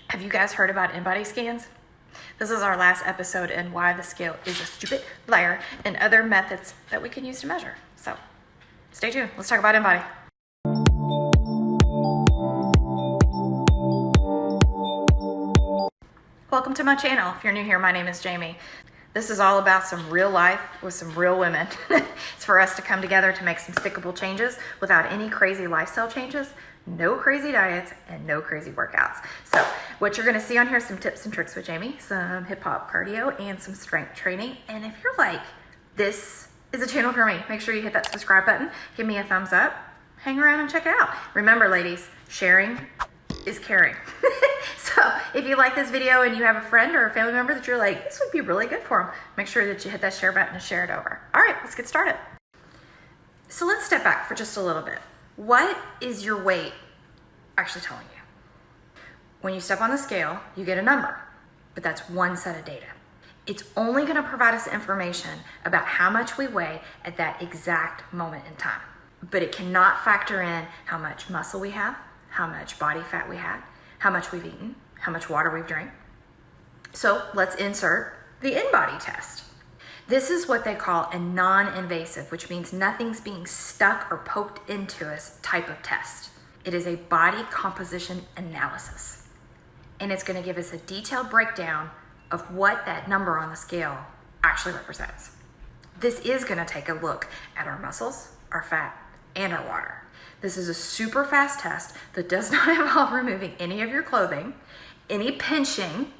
Have you guys heard about InBody scans? This is our last episode in why the scale is a stupid liar and other methods that we can use to measure. So stay tuned. Let's talk about InBody. Welcome to my channel. If you're new here, my name is Jamie. This is all about some real life with some real women. It's for us to come together to make some stickable changes without any crazy lifestyle changes, no crazy diets, and no crazy workouts. So what you're gonna see on here is some tips and tricks with Jamie, some hip hop cardio, and some strength training. And if you're like, this is a channel for me, make sure you hit that subscribe button, give me a thumbs up, hang around and check it out. Remember ladies, sharing is caring. So if you like this video and you have a friend or a family member that you're like, this would be really good for them, make sure that you hit that share button and share it over. All right, let's get started. So let's step back for just a little bit. What is your weight actually telling you? When you step on the scale, you get a number, but that's one set of data. It's only gonna provide us information about how much we weigh at that exact moment in time, but it cannot factor in how much muscle we have, how much body fat we have, how much we've eaten, how much water we've drank. So let's insert the InBody test. This is what they call a non-invasive, which means nothing's being stuck or poked into us type of test. It is a body composition analysis. And it's gonna give us a detailed breakdown of what that number on the scale actually represents. This is gonna take a look at our muscles, our fat, and our water. This is a super fast test that does not involve removing any of your clothing, any pinching,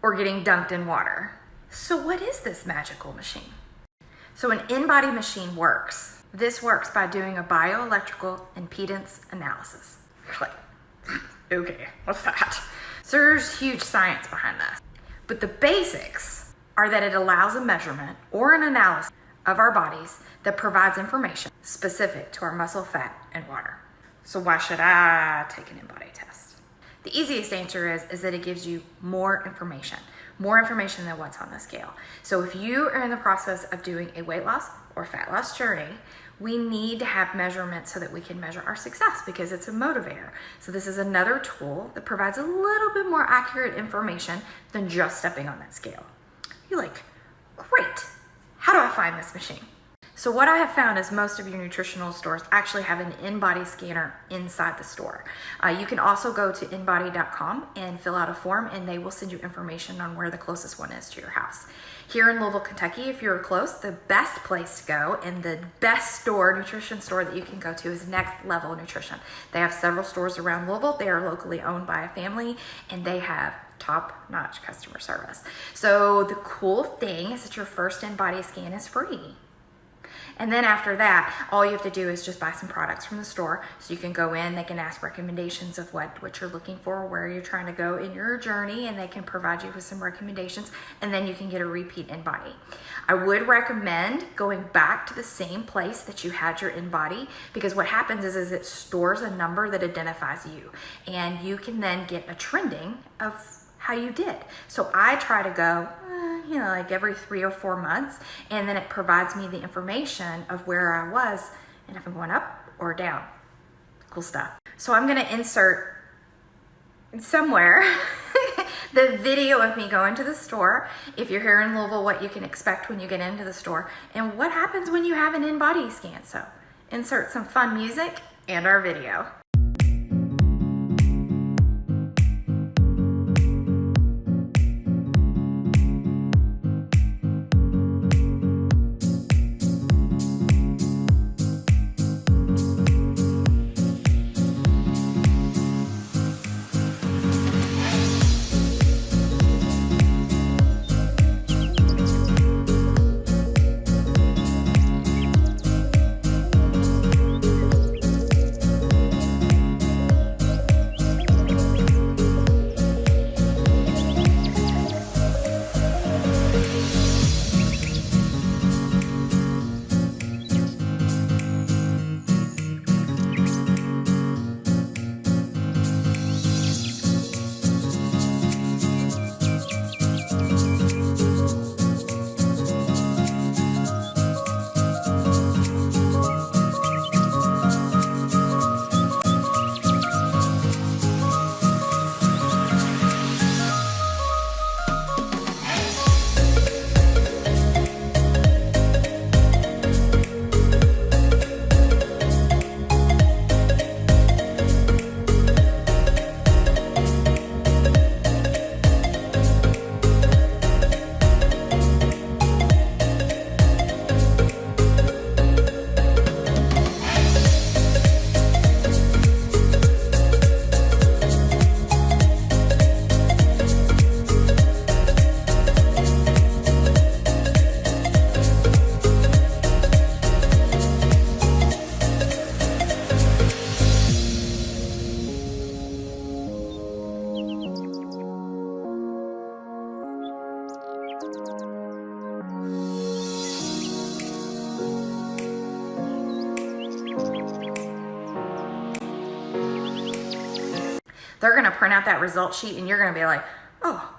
or getting dunked in water. So what is this magical machine? So an InBody machine works. This works by doing a bioelectrical impedance analysis. You're like, okay, what's that? So there's huge science behind this. But the basics are that it allows a measurement or an analysis of our bodies that provides information specific to our muscle, fat, and water. So why should I take an InBody test? The easiest answer is that it gives you more information than what's on the scale. So if you are in the process of doing a weight loss or fat loss journey, we need to have measurements so that we can measure our success because it's a motivator. So this is another tool that provides a little bit more accurate information than just stepping on that scale. You're like, great, how do I find this machine? So what I have found is most of your nutritional stores actually have an InBody scanner inside the store. You can also go to InBody.com and fill out a form and they will send you information on where the closest one is to your house. Here in Louisville, Kentucky, if you're close, the best place to go and the best store, nutrition store that you can go to is Next Level Nutrition. They have several stores around Louisville. They are locally owned by a family and they have top-notch customer service. So the cool thing is that your first InBody scan is free. And then after that, all you have to do is just buy some products from the store. So you can go in, they can ask recommendations of what you're looking for, where you're trying to go in your journey, and they can provide you with some recommendations, and then you can get a repeat InBody. I would recommend going back to the same place that you had your InBody, because what happens is it stores a number that identifies you, and you can then get a trending of how you did. So I try to go, like every 3 or 4 months, and then it provides me the information of where I was and if I'm going up or down. Cool stuff. So I'm gonna insert somewhere the video of me going to the store, if you're here in Louisville, what you can expect when you get into the store, and what happens when you have an InBody scan. So insert some fun music and our video. print out that result sheet and you're going to be like, oh,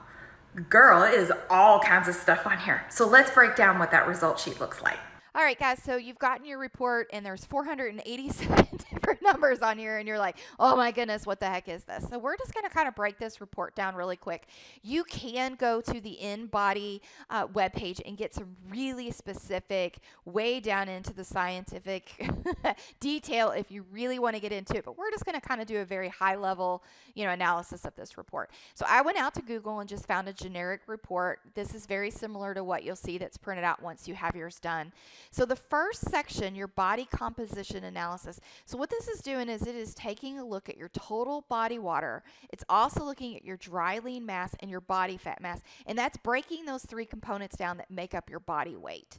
girl, it is all kinds of stuff on here. So let's break down what that result sheet looks like. All right, guys, so you've gotten your report and there's 487 different numbers on here and you're like, oh my goodness, what the heck is this? So we're just going to kind of break this report down really quick. You can go to the InBody webpage and get some really specific, way down into the scientific detail if you really want to get into it. But we're just going to kind of do a very high level, analysis of this report. So I went out to Google and just found a generic report. This is very similar to what you'll see that's printed out once you have yours done. So the first section, your body composition analysis. So what this is doing is it is taking a look at your total body water. It's also looking at your dry lean mass and your body fat mass. And that's breaking those three components down that make up your body weight.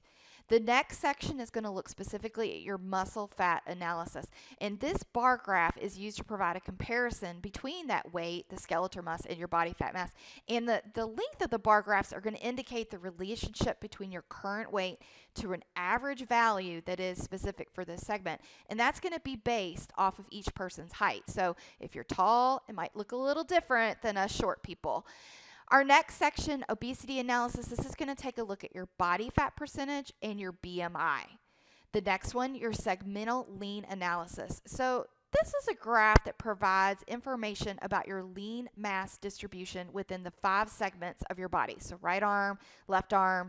The next section is going to look specifically at your muscle fat analysis. And this bar graph is used to provide a comparison between that weight, the skeletal mass, and your body fat mass. And the length of the bar graphs are going to indicate the relationship between your current weight to an average value that is specific for this segment. And that's going to be based off of each person's height. So if you're tall, it might look a little different than us short people. Our next section, obesity analysis, this is going to take a look at your body fat percentage and your BMI. The next one, your segmental lean analysis. So this is a graph that provides information about your lean mass distribution within the 5 segments of your body. So right arm,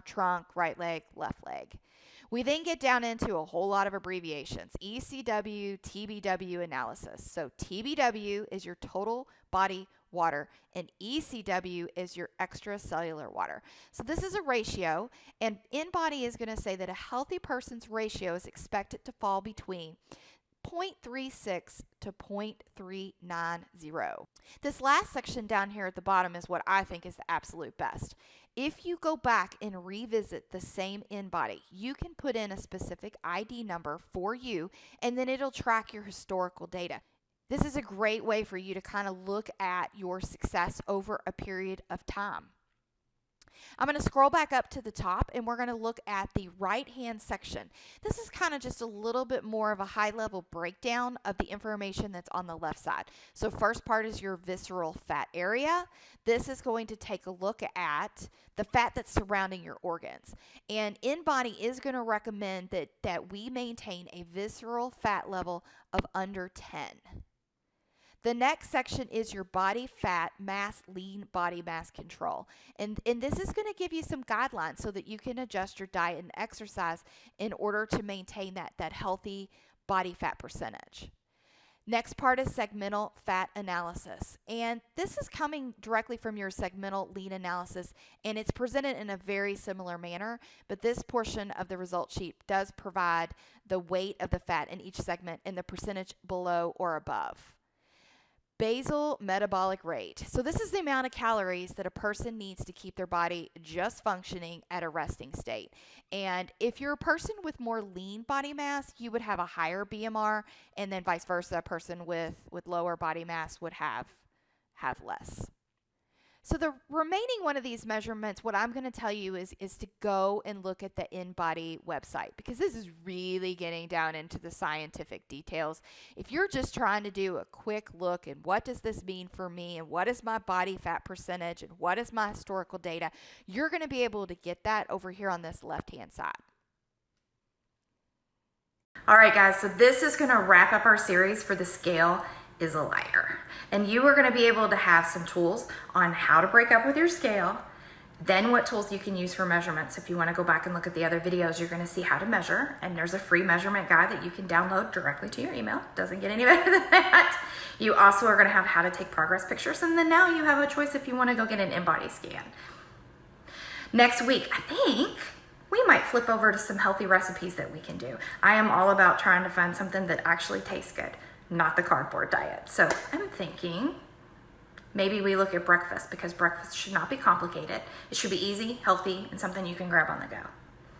trunk, right leg, left leg. We then get down into a whole lot of abbreviations, ECW, TBW analysis. So TBW is your total body water and ECW is your extracellular water. So this is a ratio, and InBody is going to say that a healthy person's ratio is expected to fall between 0.36 to 0.390. This last section down here at the bottom is what I think is the absolute best. If you go back and revisit the same InBody, you can put in a specific ID number for you, and then it'll track your historical data. This is a great way for you to kind of look at your success over a period of time. I'm going to scroll back up to the top and we're going to look at the right-hand section. This is kind of just a little bit more of a high-level breakdown of the information that's on the left side. So first part is your visceral fat area. This is going to take a look at the fat that's surrounding your organs. And InBody is going to recommend that we maintain a visceral fat level of under 10. The next section is your body fat mass, lean body mass control. And this is going to give you some guidelines so that you can adjust your diet and exercise in order to maintain that healthy body fat percentage. Next part is segmental fat analysis. And this is coming directly from your segmental lean analysis, and it's presented in a very similar manner, but this portion of the result sheet does provide the weight of the fat in each segment and the percentage below or above. Basal metabolic rate. So this is the amount of calories that a person needs to keep their body just functioning at a resting state. And if you're a person with more lean body mass, you would have a higher BMR, and then vice versa, a person with lower body mass would have less. So the remaining one of these measurements, what I'm going to tell you is to go and look at the InBody website, because this is really getting down into the scientific details. If you're just trying to do a quick look and what does this mean for me and what is my body fat percentage and what is my historical data, you're going to be able to get that over here on this left-hand side. All right, guys, so this is going to wrap up our series for the scale is a liar. And you are going to be able to have some tools on how to break up with your scale, then what tools you can use for measurements. If you want to go back and look at the other videos, you're going to see how to measure, and there's a free measurement guide that you can download directly to your email. Doesn't get any better than that. You also are going to have how to take progress pictures, and then now you have a choice if you want to go get an InBody scan. Next week, I think we might flip over to some healthy recipes that we can do. I am all about trying to find something that actually tastes good, not the cardboard diet. So I'm thinking maybe we look at breakfast, because breakfast should not be complicated. It should be easy, healthy, and something you can grab on the go.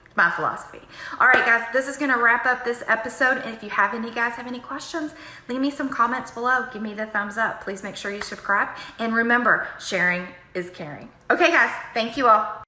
It's my philosophy. All right, guys, this is going to wrap up this episode. And if you have any questions, leave me some comments below. Give me the thumbs up. Please make sure you subscribe. And remember, sharing is caring. Okay, guys, thank you all.